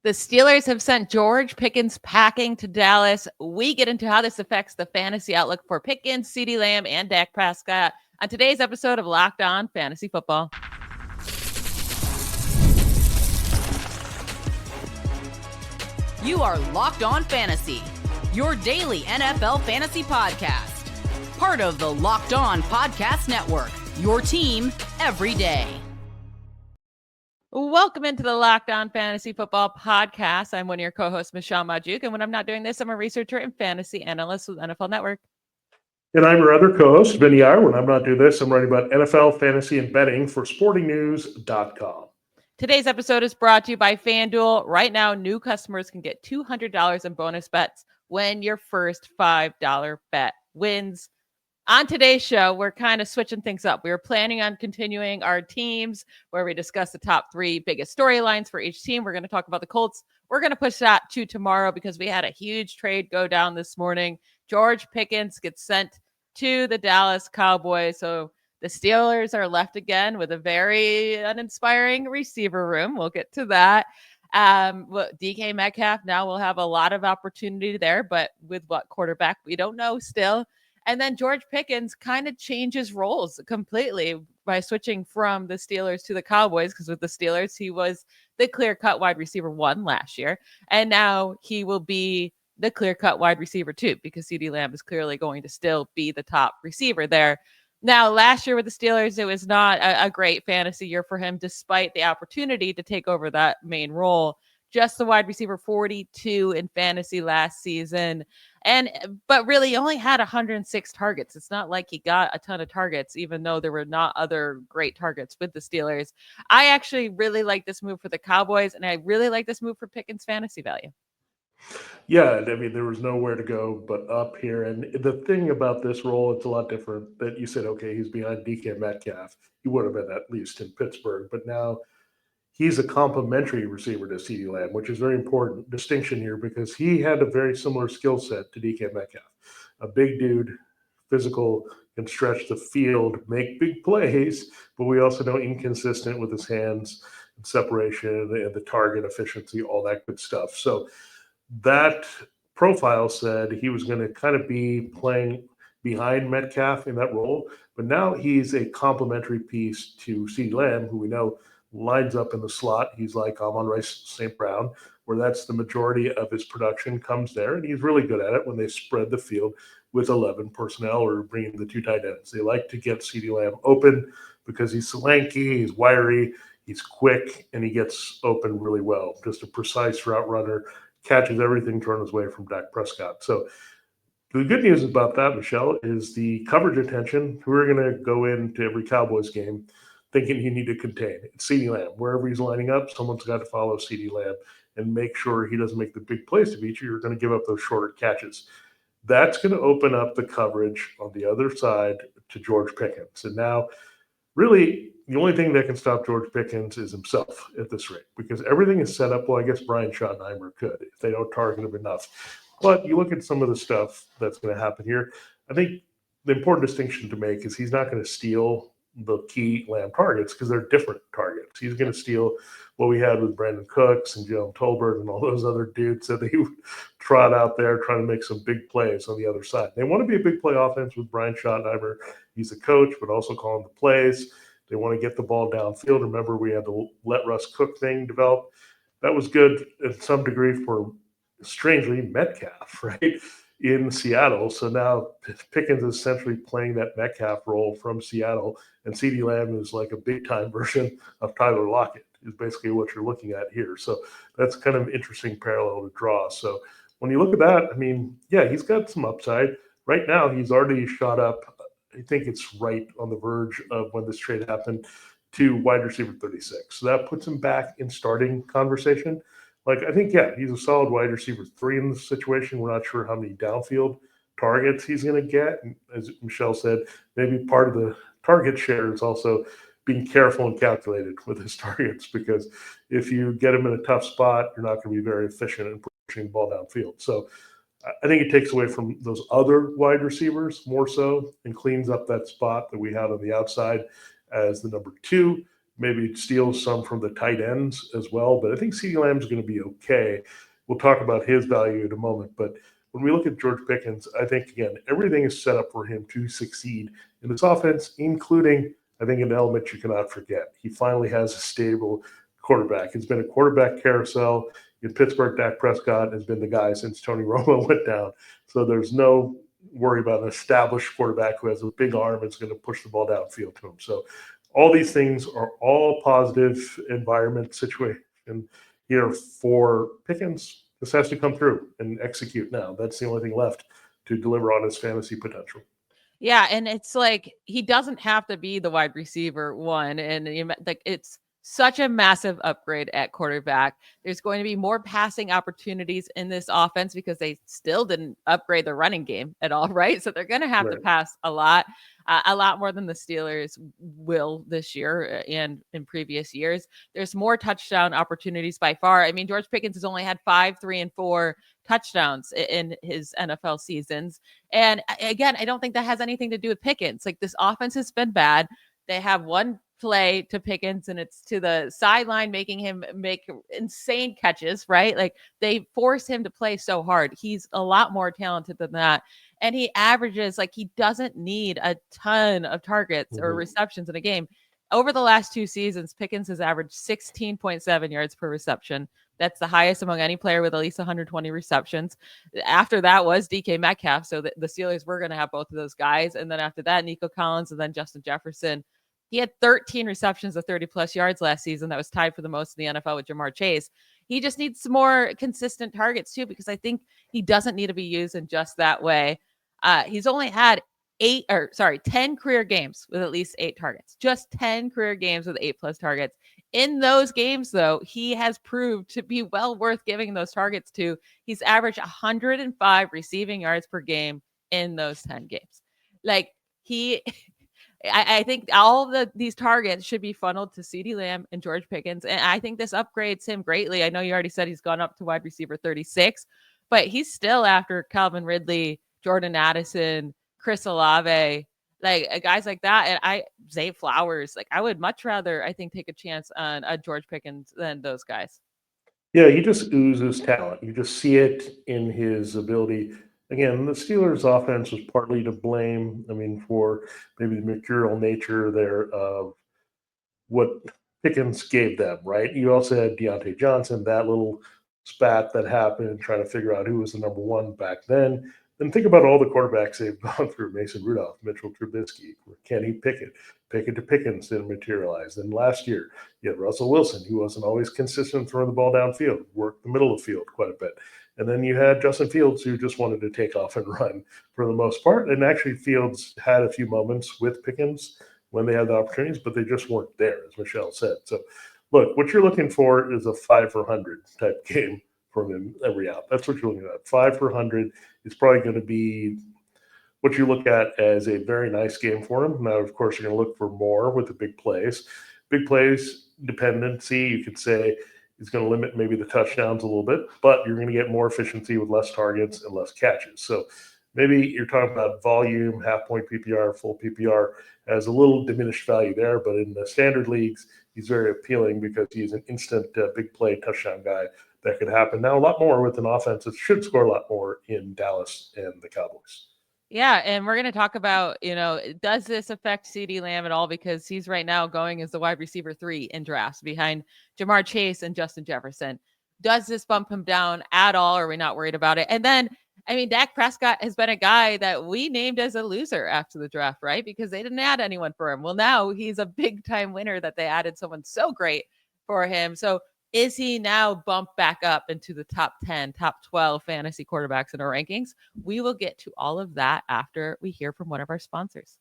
The Steelers have sent George Pickens packing to Dallas. We get into how this affects the fantasy outlook for Pickens, CeeDee Lamb, and Dak Prescott on today's episode of Locked On Fantasy Football. You are Locked On Fantasy, your daily NFL fantasy podcast. Part of the Locked On Podcast Network, your team every day. Welcome into the Locked On Fantasy Football Podcast. I'm one of your co-hosts, Michelle Magdziuk, and when I'm not doing this, I'm a researcher and fantasy analyst with NFL Network. And I'm your other co-host, Vinnie Iyer. When I'm not doing this, I'm writing about NFL, fantasy, and betting for sportingnews.com. Today's episode is brought to you by FanDuel. Right now, new customers can get $200 in bonus bets when your first $5 bet wins. On today's show, we're kind of switching things up. We were planning on continuing our teams where we discuss the top three biggest storylines for each team. We're going to talk about the Colts. We're going to push that to tomorrow because we had a huge trade go down this morning. George Pickens gets sent to the Dallas Cowboys. So the Steelers are left again with a very uninspiring receiver room. We'll get to that. DK Metcalf now will have a lot of opportunity there, but with what quarterback, we don't know still. And then George Pickens kind of changes roles completely by switching from the Steelers to the Cowboys, because with the Steelers, he was the clear-cut wide receiver 1 last year. And now he will be the clear-cut wide receiver 2 because CeeDee Lamb is clearly going to still be the top receiver there. Now, last year with the Steelers, it was not a great fantasy year for him, despite the opportunity to take over that main role. Just the wide receiver 42 in fantasy last season. But really he only had 106 targets. It's not like he got a ton of targets, even though there were not other great targets with the Steelers. I actually really like this move for the Cowboys, and I really like this move for Pickens' fantasy value. Yeah, I mean, there was nowhere to go but up here. And the thing about this role, it's a lot different that you said, okay, he's behind DK Metcalf. He would have been at least in Pittsburgh, but now he's a complementary receiver to CeeDee Lamb, which is very important distinction here because he had a very similar skill set to DK Metcalf. A big dude, physical, can stretch the field, make big plays, but we also know inconsistent with his hands and separation and the target efficiency, all that good stuff. So that profile said he was going to kind of be playing behind Metcalf in that role, but now he's a complementary piece to CeeDee Lamb, who we know lines up in the slot. He's like Amon-Ra St. Brown, where that's the majority of his production comes there. And he's really good at it when they spread the field with 11 personnel or bringing the 2 tight ends. They like to get CeeDee Lamb open because he's lanky, he's wiry, he's quick, and he gets open really well. Just a precise route runner, catches everything turned his way from Dak Prescott. So the good news about that, Michelle, is the coverage attention. We're going to go into every Cowboys game thinking you need to contain. It's CeeDee Lamb. Wherever he's lining up, someone's got to follow CeeDee Lamb and make sure he doesn't make the big plays to beat you. You're going to give up those shorter catches. That's going to open up the coverage on the other side to George Pickens. And now, really, the only thing that can stop George Pickens is himself at this rate, because everything is set up. Well, I guess Brian Schottenheimer could if they don't target him enough. But you look at some of the stuff that's going to happen here. I think the important distinction to make is he's not going to steal the key Lamb targets because they're different targets. He's going to steal what we had with Brandon Cooks and Jalen Tolbert and all those other dudes that he would trot out there trying to make some big plays on the other side. They want to be a big play offense with Brian Schottenheimer. He's a coach, but also calling the plays. They want to get the ball downfield. Remember, we had the let Russ cook thing develop. That was good in some degree for, strangely, Metcalf, right, in Seattle. So now Pickens is essentially playing that Metcalf role from Seattle, and CeeDee Lamb is like a big-time version of Tyler Lockett is basically what you're looking at here. So that's kind of an interesting parallel to draw. So when you look at that, I mean, yeah, he's got some upside. Right now, he's already shot up, I think it's right on the verge of when this trade happened, to wide receiver 36. So that puts him back in starting conversation. Like, I think, yeah, he's a solid wide receiver 3 in this situation. We're not sure how many downfield targets he's going to get. And as Michelle said, maybe part of the target share is also being careful and calculated with his targets, because if you get him in a tough spot, you're not going to be very efficient in pushing the ball downfield. So I think it takes away from those other wide receivers more so and cleans up that spot that we had on the outside as the number 2. maybe steals some from the tight ends as well. But I think CeeDee Lamb is going to be okay. We'll talk about his value in a moment. But when we look at George Pickens, I think, again, everything is set up for him to succeed in this offense, including, I think, an element you cannot forget. He finally has a stable quarterback. It's been a quarterback carousel in Pittsburgh. Dak Prescott has been the guy since Tony Romo went down. So there's no worry about an established quarterback who has a big arm and is going to push the ball downfield to him. So all these things are all positive environment situation here for Pickens. This has to come through and execute now. That's the only thing left to deliver on his fantasy potential. Yeah, and it's like he doesn't have to be the wide receiver one, and like it's such a massive upgrade at quarterback. There's going to be more passing opportunities in this offense because they still didn't upgrade the running game at all, right? So they're going to have to pass a lot more than the Steelers will this year and in previous years. There's more touchdown opportunities by far. I mean, George Pickens has only had 5, 3, and 4 touchdowns in his NFL seasons. And again, I don't think that has anything to do with Pickens. Like, this offense has been bad. They have one play to Pickens and it's to the sideline, making him make insane catches, right? Like, they force him to play so hard. He's a lot more talented than that. And he averages, like, he doesn't need a ton of targets or receptions in a game. Over the last 2 seasons, Pickens has averaged 16.7 yards per reception. That's the highest among any player with at least 120 receptions. After that was DK Metcalf. So the Steelers were going to have both of those guys. And then after that, Nico Collins and then Justin Jefferson. He had 13 receptions of 30-plus yards last season. That was tied for the most in the NFL with Jamar Chase. He just needs some more consistent targets, too, because I think he doesn't need to be used in just that way. He's only had 10 career games with at least 8 targets. Just 10 career games with 8+ targets. In those games, though, he has proved to be well worth giving those targets to. He's averaged 105 receiving yards per game in those 10 games. Like, I think all of these targets should be funneled to CeeDee Lamb and George Pickens. And I think this upgrades him greatly. I know you already said he's gone up to wide receiver 36, but he's still after Calvin Ridley, Jordan Addison, Chris Olave, like guys like that. And Zay Flowers, like, I would much rather, I think, take a chance on a George Pickens than those guys. Yeah, he just oozes talent. You just see it in his ability. Again, the Steelers' offense was partly to blame, for maybe the mercurial nature there of what Pickens gave them, right? You also had Deontay Johnson, that little spat that happened, trying to figure out who was the number one back then. Then think about all the quarterbacks they've gone through: Mason Rudolph, Mitchell Trubisky, Kenny Pickett to Pickens didn't materialize. Then last year, you had Russell Wilson, who wasn't always consistent throwing the ball downfield, worked the middle of the field quite a bit. And then you had Justin Fields, who just wanted to take off and run for the most part. And actually, Fields had a few moments with Pickens when they had the opportunities, but they just weren't there, as Michelle said. So, look, what you're looking for is a 5 for 100 type game from him every out. That's what you're looking at. 5 for 100 is probably going to be what you look at as a very nice game for him. Now, of course, you're going to look for more with the big plays. Big plays dependency, you could say, is going to limit maybe the touchdowns a little bit, but you're going to get more efficiency with less targets and less catches. So maybe you're talking about volume, half-point PPR, full PPR has a little diminished value there, but in the standard leagues, he's very appealing because he's an instant big play touchdown guy that could happen. Now, a lot more with an offense that should score a lot more in Dallas and the Cowboys. Yeah, and we're going to talk about, does this affect CeeDee Lamb at all? Because he's right now going as the wide receiver 3 in drafts behind Jamar Chase and Justin Jefferson. Does this bump him down at all? Or are we not worried about it? And then, Dak Prescott has been a guy that we named as a loser after the draft, right? Because they didn't add anyone for him. Well, now he's a big time winner that they added someone so great for him. So is he now bumped back up into the top 10, top 12 fantasy quarterbacks in our rankings? We will get to all of that after we hear from one of our sponsors.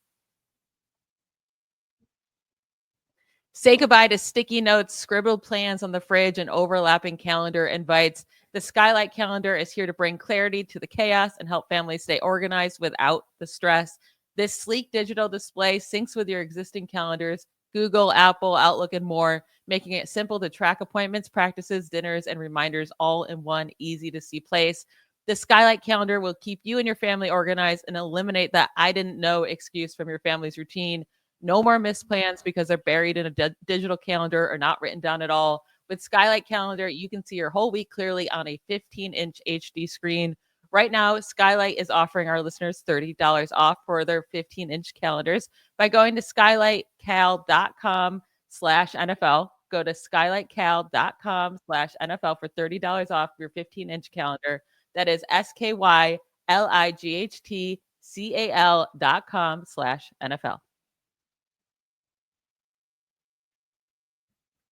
Say goodbye to sticky notes, scribbled plans on the fridge, and overlapping calendar invites. The Skylight Calendar is here to bring clarity to the chaos and help families stay organized without the stress. This sleek digital display syncs with your existing calendars, Google, Apple, Outlook, and more, making it simple to track appointments, practices, dinners, and reminders all in one easy-to-see place. The Skylight Calendar will keep you and your family organized and eliminate that I didn't know excuse from your family's routine. No more missed plans because they're buried in a digital calendar or not written down at all. With Skylight Calendar, you can see your whole week clearly on a 15-inch HD screen. Right now, Skylight is offering our listeners $30 off for their 15-inch calendars by going to skylightcal.com/NFL. Go to skylightcal.com/NFL for $30 off your 15-inch calendar. That is skylightcal.com/NFL.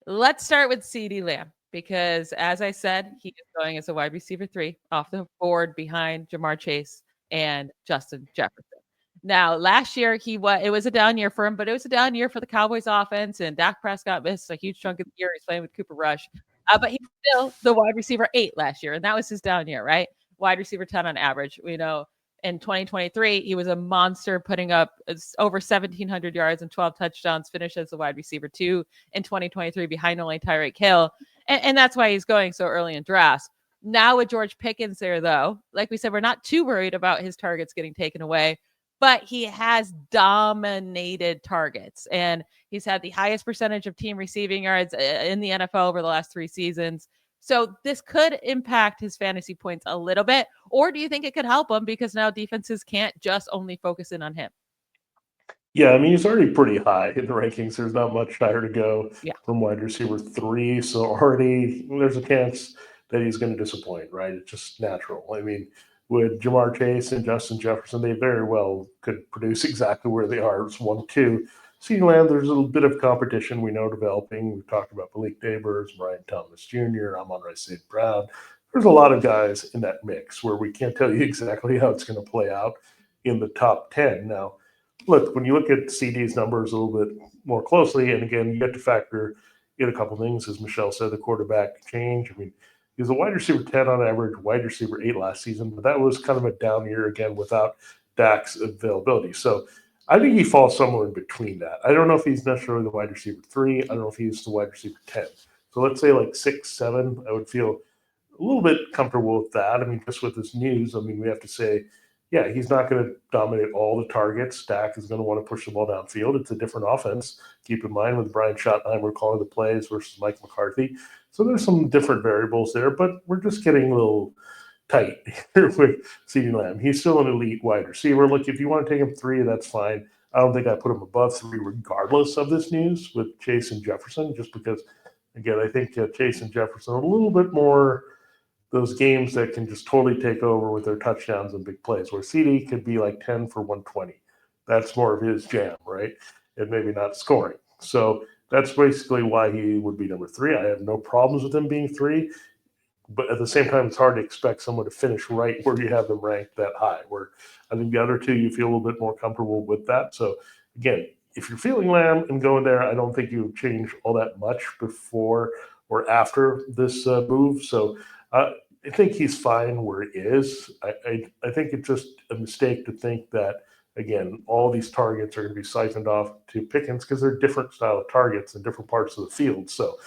Let's start with CeeDee Lamb because, as I said, he is going as a wide receiver 3 off the board behind Ja'Marr Chase and Justin Jefferson. Now, last year it was a down year for him, but it was a down year for the Cowboys offense, and Dak Prescott missed a huge chunk of the year. He's playing with Cooper Rush, but he's still the wide receiver 8 last year, and that was his down year, right? Wide receiver 10 on average. We know in 2023, he was a monster, putting up over 1,700 yards and 12 touchdowns, finished as the wide receiver 2 in 2023 behind only Tyreek Hill. And that's why he's going so early in drafts. Now with George Pickens there, though, like we said, we're not too worried about his targets getting taken away, but he has dominated targets. And he's had the highest percentage of team receiving yards in the NFL over the last 3 seasons. So this could impact his fantasy points a little bit. Or do you think it could help him because now defenses can't just only focus in on him? Yeah, I mean, he's already pretty high in the rankings. There's not much higher to go from wide receiver 3. So already there's a chance that he's going to disappoint, right? It's just natural. I mean, with Ja'Marr Chase and Justin Jefferson, they very well could produce exactly where they are. It's 1-2. CeeDee Lamb, there's a little bit of competition we know developing. We've talked about Malik Neighbors, Brian Thomas Jr., Amon-Ra St. Brown. There's a lot of guys in that mix where we can't tell you exactly how it's going to play out in the top 10. Now, look, when you look at CeeDee's numbers a little bit more closely, and again, you have to factor in a couple things, as Michelle said, the quarterback change. I mean, he was a wide receiver 10 on average, wide receiver 8 last season, but that was kind of a down year again without Dak's availability. So I think he falls somewhere in between that. I don't know if he's necessarily the wide receiver 3. I don't know if he's the wide receiver 10. So let's say like 6, 7, I would feel a little bit comfortable with that. I mean, just with this news, I mean, we have to say, yeah, he's not going to dominate all the targets. Dak is going to want to push the ball downfield. It's a different offense. Keep in mind with Brian Schottenheimer calling the plays versus Mike McCarthy. So there's some different variables there, but we're just getting a little tight here with CeeDee Lamb. He's still an elite wide receiver. Look, if you want to take him 3, that's fine. I don't think I put him above 3 regardless of this news with Chase and Jefferson, just because, again, I think Chase and Jefferson are a little bit more those games that can just totally take over with their touchdowns and big plays, where CeeDee could be like 10 for 120. That's more of his jam, right? And maybe not scoring. So that's basically why he would be number 3. I have no problems with him being 3. But at the same time, it's hard to expect someone to finish right where you have them ranked that high, where I think the other 2, you feel a little bit more comfortable with that. So, again, if you're feeling Lamb and going there, I don't think you change all that much before or after this move. So I think he's fine where he is. I think it's just a mistake to think that, again, all these targets are going to be siphoned off to Pickens because they're different style of targets in different parts of the field. So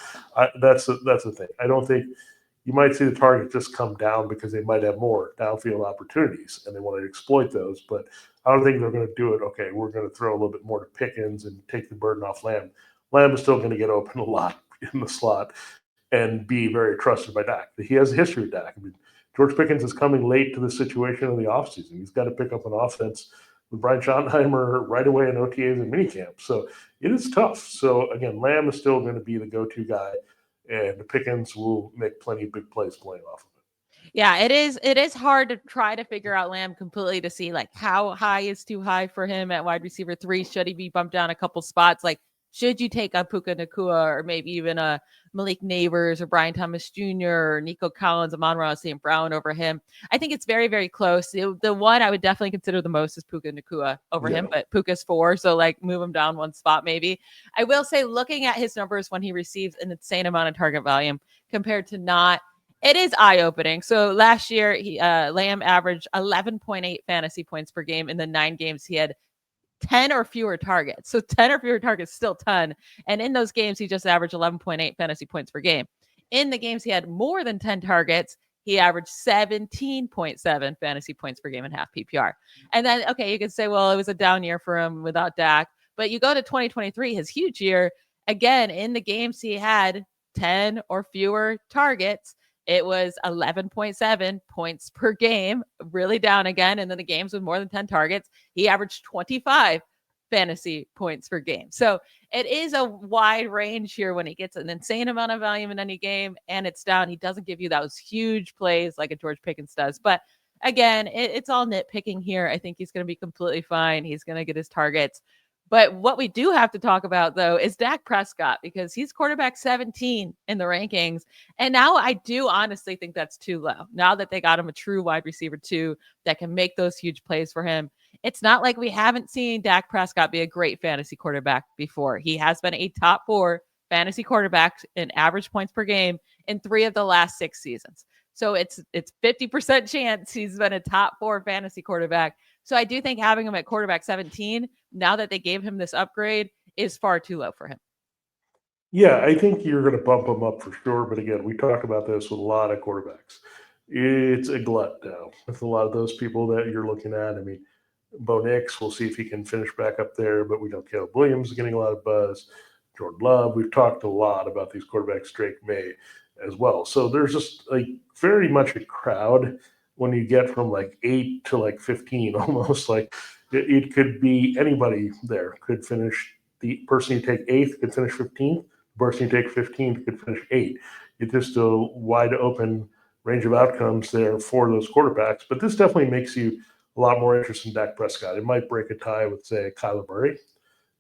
that's the thing. I don't think – you might see the target just come down because they might have more downfield opportunities and they want to exploit those. But I don't think they're going to do it. Okay, we're going to throw a little bit more to Pickens and take the burden off Lamb. Lamb is still going to get open a lot in the slot and be very trusted by Dak. He has a history of Dak. I mean, George Pickens is coming late to the situation in the offseason. He's got to pick up an offense with Brian Schottenheimer right away in OTAs and minicamp. So it is tough. So, again, Lamb is still going to be the go-to guy. And the Pickens will make plenty of big plays playing off of it. Yeah, it is hard to try to figure out Lamb completely to see like how high is too high for him at wide receiver 3. Should he be bumped down a couple spots? Like, should you take a Puka Nacua or maybe even a Malik Neighbors or Brian Thomas Jr. or Nico Collins, Amon-Ra St. Brown over him? I think it's very, very close. The one I would definitely consider the most is Puka Nacua over him, but Puka's 4, so like move him down one spot maybe. I will say, looking at his numbers when he receives an insane amount of target volume compared to not, it is eye-opening. So last year, Lamb averaged 11.8 fantasy points per game in the 9 games he had 10 or fewer targets. So 10 or fewer targets, still ton. And in those games, he just averaged 11.8 fantasy points per game. In the games he had more than 10 targets, he averaged 17.7 fantasy points per game in half PPR. And then, okay, you could say, well, it was a down year for him without Dak. But you go to 2023, his huge year, again, in the games he had 10 or fewer targets, it was 11.7 points per game, really down again. And then the games with more than 10 targets, he averaged 25 fantasy points per game. So it is a wide range here when he gets an insane amount of volume in any game and it's down. He doesn't give you those huge plays like a George Pickens does. But again, it's all nitpicking here. I think he's going to be completely fine. He's going to get his targets. But what we do have to talk about, though, is Dak Prescott, because he's quarterback 17 in the rankings. And now I do honestly think that's too low. Now that they got him a true wide receiver 2 that can make those huge plays for him, it's not like we haven't seen Dak Prescott be a great fantasy quarterback before. He has been a top 4 fantasy quarterback in average points per game in 3 of the last 6 seasons. So it's 50% chance he's been a top 4 fantasy quarterback. So I do think having him at quarterback 17, now that they gave him this upgrade, is far too low for him. Yeah, I think you're going to bump him up for sure. But again, we talk about this with a lot of quarterbacks. It's a glut now with a lot of those people that you're looking at. I mean, Bo Nix, we'll see if he can finish back up there, but we know Caleb Williams is getting a lot of buzz. Jordan Love, we've talked a lot about these quarterbacks, Drake May as well. So there's just like very much a crowd when you get from like 8 to like 15, almost like it could be anybody there could finish. The person you take 8th could finish 15th. The person you take 15th could finish 8th. It's just a wide open range of outcomes there for those quarterbacks. But this definitely makes you a lot more interested in Dak Prescott. It might break a tie with, say, Kyler Murray,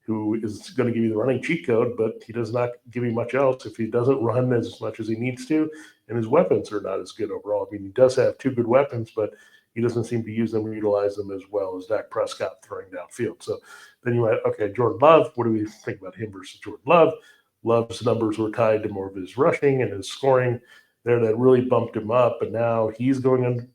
who is going to give you the running cheat code, but he does not give you much else if he doesn't run as much as he needs to, and his weapons are not as good overall. I mean, he does have 2 good weapons, but he doesn't seem to use them or utilize them as well as Dak Prescott throwing downfield. So then you might, okay, Jordan Love, what do we think about him versus Jordan Love? Love's numbers were tied to more of his rushing and his scoring there that really bumped him up, but now he's going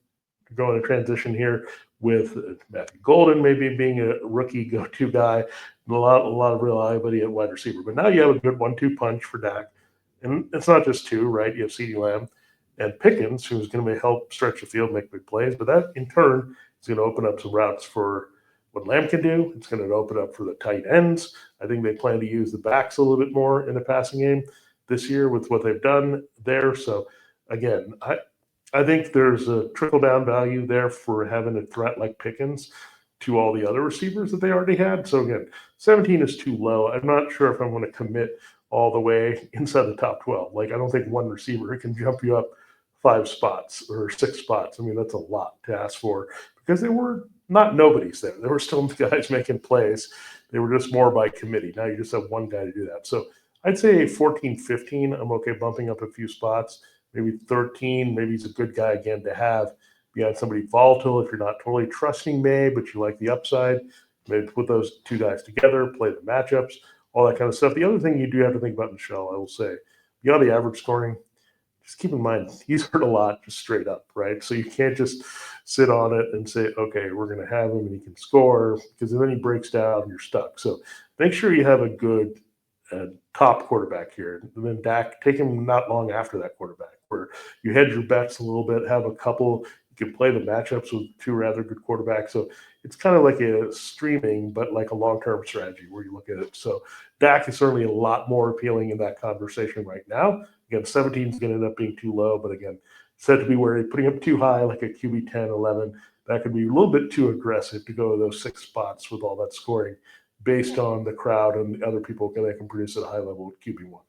to transition here with Matthew Golden maybe being a rookie go-to guy, and a lot of reliability at wide receiver. But now you have a good 1-2 punch for Dak. And it's not just 2, right? You have CeeDee Lamb and Pickens, who's going to help stretch the field, make big plays. But that, in turn, is going to open up some routes for what Lamb can do. It's going to open up for the tight ends. I think they plan to use the backs a little bit more in the passing game this year with what they've done there. So, again, I think there's a trickle-down value there for having a threat like Pickens to all the other receivers that they already had. So, again, 17 is too low. I'm not sure if I want to commit all the way inside the top 12. Like, I don't think one receiver can jump you up 5 spots or 6 spots. I mean, that's a lot to ask for because they were not nobodies there. There were still guys making plays. They were just more by committee. Now you just have one guy to do that. So I'd say 14, 15, I'm okay bumping up a few spots. Maybe 13, maybe he's a good guy again to have beyond somebody volatile if you're not totally trusting May, but you like the upside. Maybe put those 2 guys together, play the matchups, all that kind of stuff. The other thing you do have to think about, Michelle, I will say, beyond the average scoring, just keep in mind, he's hurt a lot just straight up, right? So you can't just sit on it and say, okay, we're going to have him and he can score, because then he breaks down and you're stuck. So make sure you have a good top quarterback here. And then Dak, take him not long after that quarterback, where you hedge your bets a little bit, have a couple, you can play the matchups with 2 rather good quarterbacks. So it's kind of like a streaming, but like a long-term strategy where you look at it. So Dak is certainly a lot more appealing in that conversation right now. Again, 17 is going to end up being too low, but again, said to be wary. Putting up too high, like a QB 10, 11, that could be a little bit too aggressive to go to those 6 spots with all that scoring based on the crowd and the other people that can produce at a high level with QB1.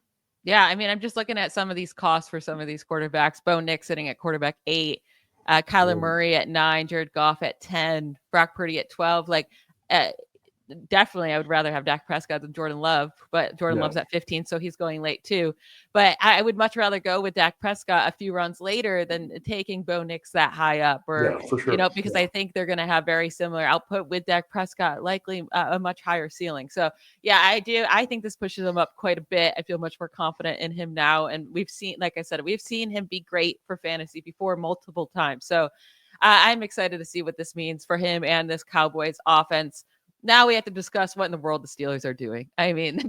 Yeah, I mean, I'm just looking at some of these costs for some of these quarterbacks. Bo Nix sitting at quarterback 8, Kyler Murray at 9, Jared Goff at 10, Brock Purdy at 12. Like, definitely I would rather have Dak Prescott than Jordan Love, but Jordan Love's at 15, so he's going late too. But I would much rather go with Dak Prescott a few runs later than taking Bo Nix that high up, or for sure. Because I think they're going to have very similar output with Dak Prescott, likely a much higher ceiling. So yeah, I think this pushes him up quite a bit. I feel much more confident in him now, and we've seen, like I said, we've seen him be great for fantasy before multiple times. So I'm excited to see what this means for him and this Cowboys offense. Now we have to discuss what in the world the Steelers are doing. I mean,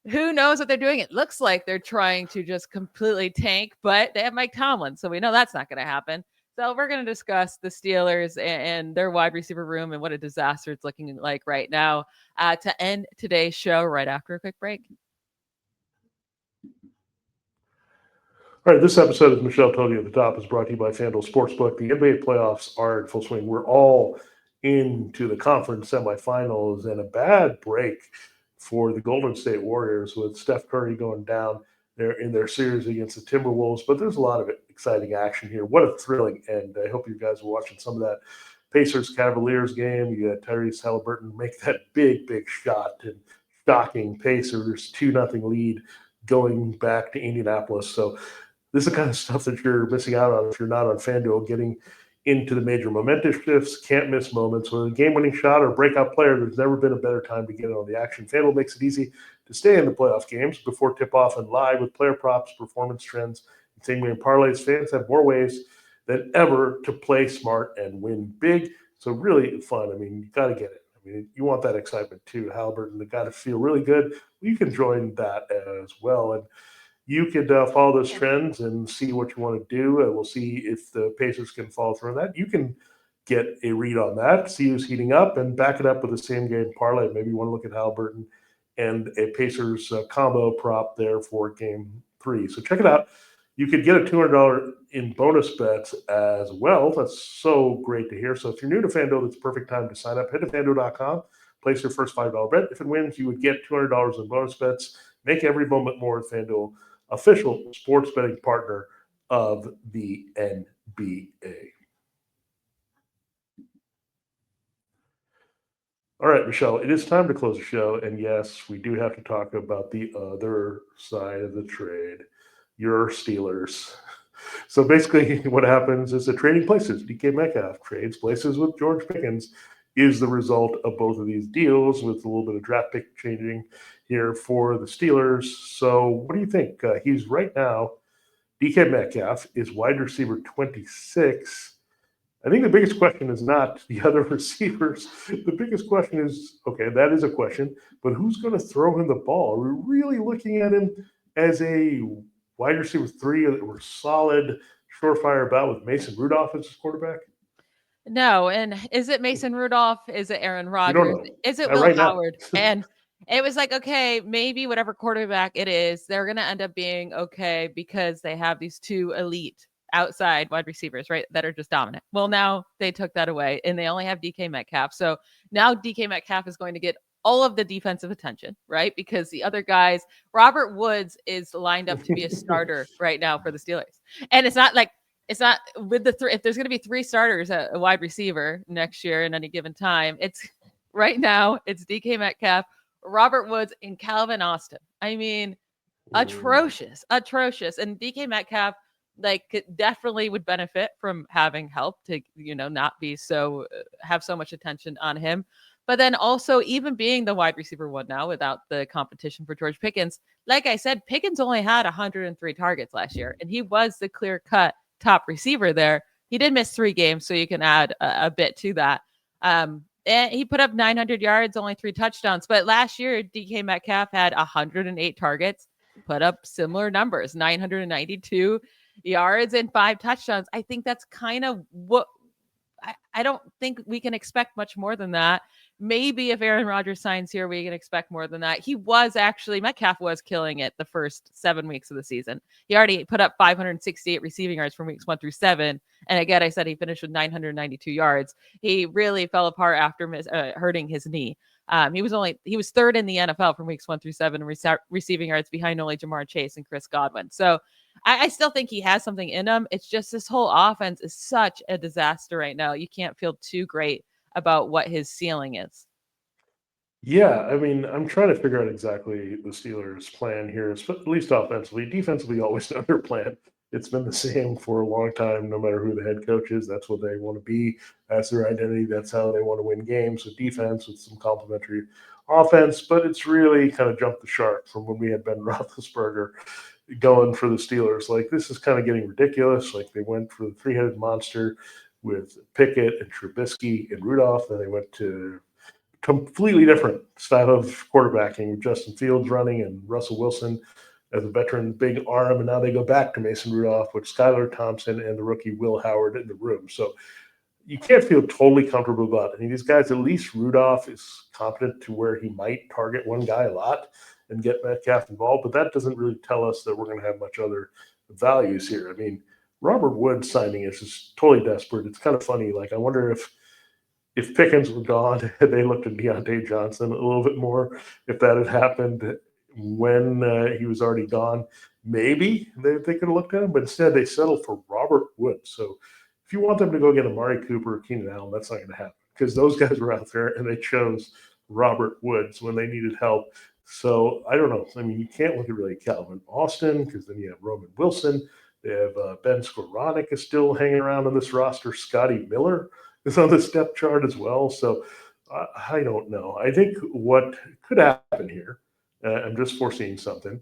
who knows what they're doing? It looks like they're trying to just completely tank, but they have Mike Tomlin, so we know that's not going to happen. So we're going to discuss the Steelers and their wide receiver room and what a disaster it's looking like right now to end today's show right after a quick break. All right, this episode, as Michelle told you at the top, is brought to you by FanDuel Sportsbook. The NBA playoffs are in full swing. We're all into the conference semifinals, and a bad break for the Golden State Warriors with Steph Curry going down there in their series against the Timberwolves. But there's a lot of exciting action here. What a thrilling end. I hope you guys were watching some of that Pacers-Cavaliers game. You got Tyrese Halliburton make that big shot and shocking Pacers 2-0 lead going back to Indianapolis. So this is the kind of stuff that you're missing out on if you're not on FanDuel, getting into the major momentum shifts, can't miss moments. With a game-winning shot or breakout player, there's never been a better time to get in on the action. FanDuel makes it easy to stay in the playoff games before tip-off and live with player props, performance trends, and same-game parlays. Fans have more ways than ever to play smart and win big. So really fun. I mean, you got to get it. I mean, you want that excitement too. Halliburton, the guy to feel really good. You can join that as well. And you could follow those trends and see what you want to do. We'll see if the Pacers can follow through on that. You can get a read on that, see who's heating up, and back it up with the same game parlay. Maybe you want to look at Halliburton and a Pacers combo prop there for game 3. So check it out. You could get a $200 in bonus bets as well. That's so great to hear. So if you're new to FanDuel, it's the perfect time to sign up. Head to FanDuel.com, place your first $5 bet. If it wins, you would get $200 in bonus bets. Make every moment more at FanDuel, official sports betting partner of the NBA. All right, Michelle, it is time to close the show. And yes, we do have to talk about the other side of the trade, your Steelers. So basically what happens is they're trading places. DK Metcalf trades places with George Pickens is the result of both of these deals, with a little bit of draft pick changing here for the Steelers. So what do you think? He's right now, DK Metcalf is wide receiver 26. I think the biggest question is not the other receivers. The biggest question is, okay, that is a question, but who's going to throw him the ball? Are we really looking at him as a wide receiver 3 that we're solid, surefire about with Mason Rudolph as his quarterback? No. And is it Mason Rudolph? Is it Aaron Rodgers? Is it Will right Howard? And it was like, okay, maybe whatever quarterback it is, they're going to end up being okay because they have these 2 elite outside wide receivers, right, that are just dominant. Well, now they took that away and they only have DK Metcalf. So now DK Metcalf is going to get all of the defensive attention, right? Because the other guys, Robert Woods is lined up to be a starter right now for the Steelers. And it's not with the if there's going to be 3 starters at a wide receiver next year in any given time, it's right now it's DK Metcalf, Robert Woods, and Calvin Austin. I mean, atrocious. And DK Metcalf definitely would benefit from having help to, not be have so much attention on him. But then also, even being the wide receiver 1 now without the competition for George Pickens, like I said, Pickens only had 103 targets last year, and he was the clear-cut top receiver there. He did miss 3 games, so you can add a bit to that. And he put up 900 yards, only 3 touchdowns. But last year, DK Metcalf had 108 targets, put up similar numbers, 992 yards and 5 touchdowns. I think that's kind of what I don't think we can expect much more than that. Maybe if Aaron Rodgers signs here, we can expect more than that. Metcalf was killing it the first 7 weeks of the season. He already put up 568 receiving yards from weeks 1 through 7. And again, I said he finished with 992 yards. He really fell apart after hurting his knee. He was 3rd in the NFL from weeks 1 through 7 in receiving yards, behind only Jamar Chase and Chris Godwin. So I still think he has something in him. It's just this whole offense is such a disaster right now. You can't feel too great about what his ceiling is. Yeah, I mean, I'm trying to figure out exactly the Steelers' plan here, at least offensively. Defensively, always know their plan. It's been the same for a long time, no matter who the head coach is. That's what they want to be. That's their identity. That's how they want to win games, with defense, with some complementary offense. But it's really kind of jumped the shark from when we had Ben Roethlisberger going for the Steelers. Like, this is kind of getting ridiculous. Like, they went for the 3-headed monster with Pickett and Trubisky and Rudolph. Then they went to completely different style of quarterbacking with Justin Fields running and Russell Wilson as a veteran, big arm, and now they go back to Mason Rudolph with Skylar Thompson and the rookie Will Howard in the room. So you can't feel totally comfortable about any of these guys. At least Rudolph is competent to where he might target one guy a lot and get Metcalf involved, but that doesn't really tell us that we're going to have much other values here. I mean, Robert Woods signing is just totally desperate. It's kind of funny. Like, I wonder if Pickens were gone, they looked at Deontay Johnson a little bit more. If that had happened when he was already gone, maybe they could have looked at him, but instead they settled for Robert Woods. So if you want them to go get Amari Cooper or Keenan Allen, that's not going to happen because those guys were out there and they chose Robert Woods when they needed help. So I don't know. I mean, you can't look at really Calvin Austin because then you have Roman Wilson. They have Ben Skowronek is still hanging around on this roster. Scotty Miller is on the depth chart as well. So I don't know. I think what could happen here, I'm just foreseeing something.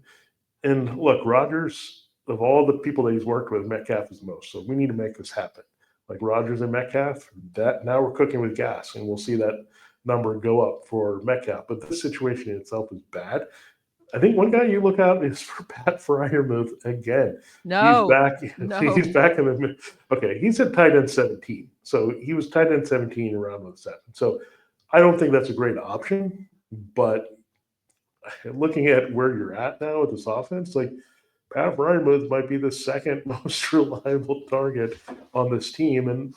And look, Rodgers, of all the people that he's worked with, Metcalf is the most. So we need to make this happen. Like Rodgers and Metcalf, that now we're cooking with gas, and we'll see that number go up for Metcalf. But this situation in itself is bad. I think one guy you look out is for Pat Freiermuth again. No, He's back in the okay. He's at tight end 17, so he was tight end 17 around with 7. So I don't think that's a great option. But looking at where you're at now with this offense, like Pat Freiermuth might be the second most reliable target on this team, and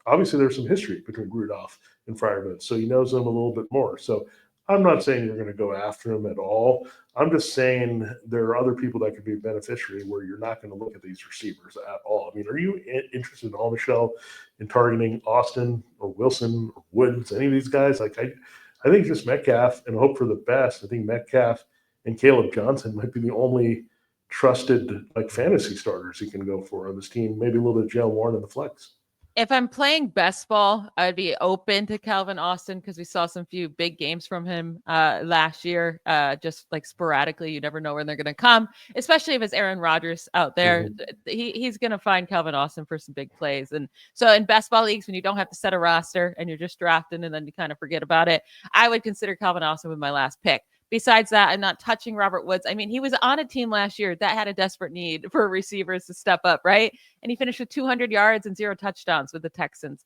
obviously there's some history between Rudolph and Freiermuth, so he knows them a little bit more. So I'm not saying you're going to go after him at all. I'm just saying there are other people that could be a beneficiary where you're not going to look at these receivers at all. I mean, are you interested at all, Michelle, in targeting Austin or Wilson or Woods, any of these guys? Like, I think just Metcalf and hope for the best. I think Metcalf and Caleb Johnson might be the only trusted like fantasy starters he can go for on this team. Maybe a little bit of Jalen Warren in the flex. If I'm playing best ball, I'd be open to Calvin Austin because we saw some few big games from him last year, just like sporadically. You never know when they're going to come, especially if it's Aaron Rodgers out there. Mm-hmm. He's going to find Calvin Austin for some big plays. And so in best ball leagues, when you don't have to set a roster and you're just drafting and then you kind of forget about it, I would consider Calvin Austin with my last pick. Besides that, I'm not touching Robert Woods. I mean, he was on a team last year that had a desperate need for receivers to step up, right? And he finished with 200 yards and 0 touchdowns with the Texans.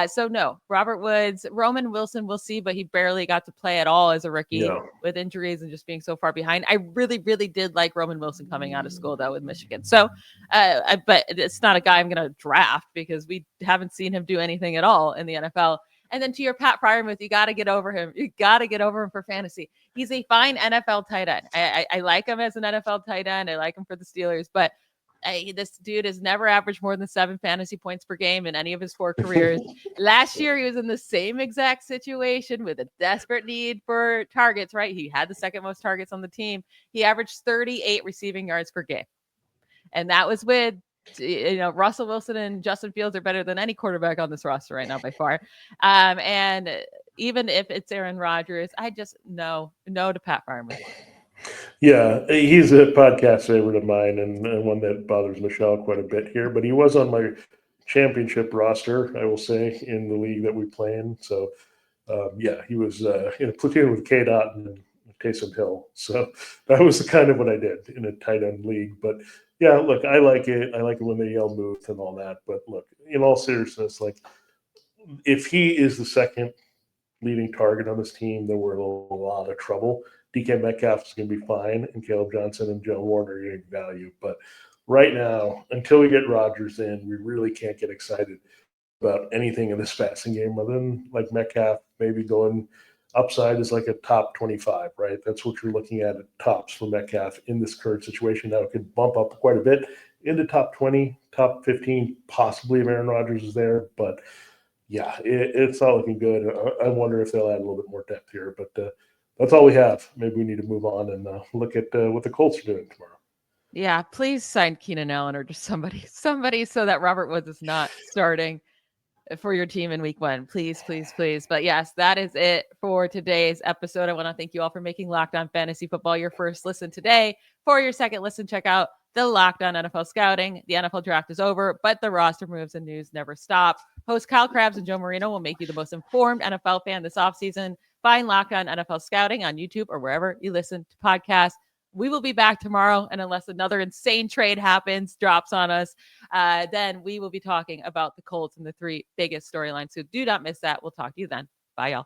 So no, Robert Woods, Roman Wilson, we'll see, but he barely got to play at all as a rookie with injuries and just being so far behind. I really, really did like Roman Wilson coming out of school, though, with Michigan. So, but it's not a guy I'm going to draft because we haven't seen him do anything at all in the NFL. And then to your Pat Freiermuth, you got to get over him. You got to get over him for fantasy. He's a fine NFL tight end. I like him as an NFL tight end. I like him for the Steelers, but this dude has never averaged more than 7 fantasy points per game in any of his 4 careers. Last year, he was in the same exact situation with a desperate need for targets, right? He had the second most targets on the team. He averaged 38 receiving yards per game. And that was with Russell Wilson and Justin Fields are better than any quarterback on this roster right now by far. And even if it's Aaron Rodgers, I just no to Pat Freiermuth. Yeah, he's a podcast favorite of mine and one that bothers Michelle quite a bit here. But he was on my championship roster, I will say, in the league that we play in. So, he was in a platoon with K-Dot and Taysom Hill. So that was kind of what I did in a tight end league. But yeah, look, I like it. I like it when they yell move and all that. But look, in all seriousness, like if he is the second leading target on this team, then we're in a lot of trouble. DK Metcalf is going to be fine, and Caleb Johnson and Joe Warner are getting value. But right now, until we get Rodgers in, we really can't get excited about anything in this passing game other than like Metcalf maybe going upside is like a top 25, right? That's what you're looking at tops for Metcalf in this current situation. Now it could bump up quite a bit into top 20, top 15, possibly if Aaron Rodgers is there. But yeah, it's not looking good. I wonder if they'll add a little bit more depth here. But that's all we have. Maybe we need to move on and look at what the Colts are doing tomorrow. Yeah, please sign Keenan Allen or just somebody so that Robert Woods is not starting for your team in week 1. Please, please, please. But yes, that is it for today's episode. I want to thank you all for making Locked On Fantasy Football your first listen today. For your second listen, check out the Locked On NFL Scouting. The NFL draft is over, but the roster moves and news never stop. Host Kyle Krabs and Joe Marino will make you the most informed NFL fan this offseason. Find Locked On NFL Scouting on YouTube or wherever you listen to podcasts. We will be back tomorrow. And unless another insane trade drops on us, then we will be talking about the Colts and the 3 biggest storylines. So do not miss that. We'll talk to you then. Bye, y'all.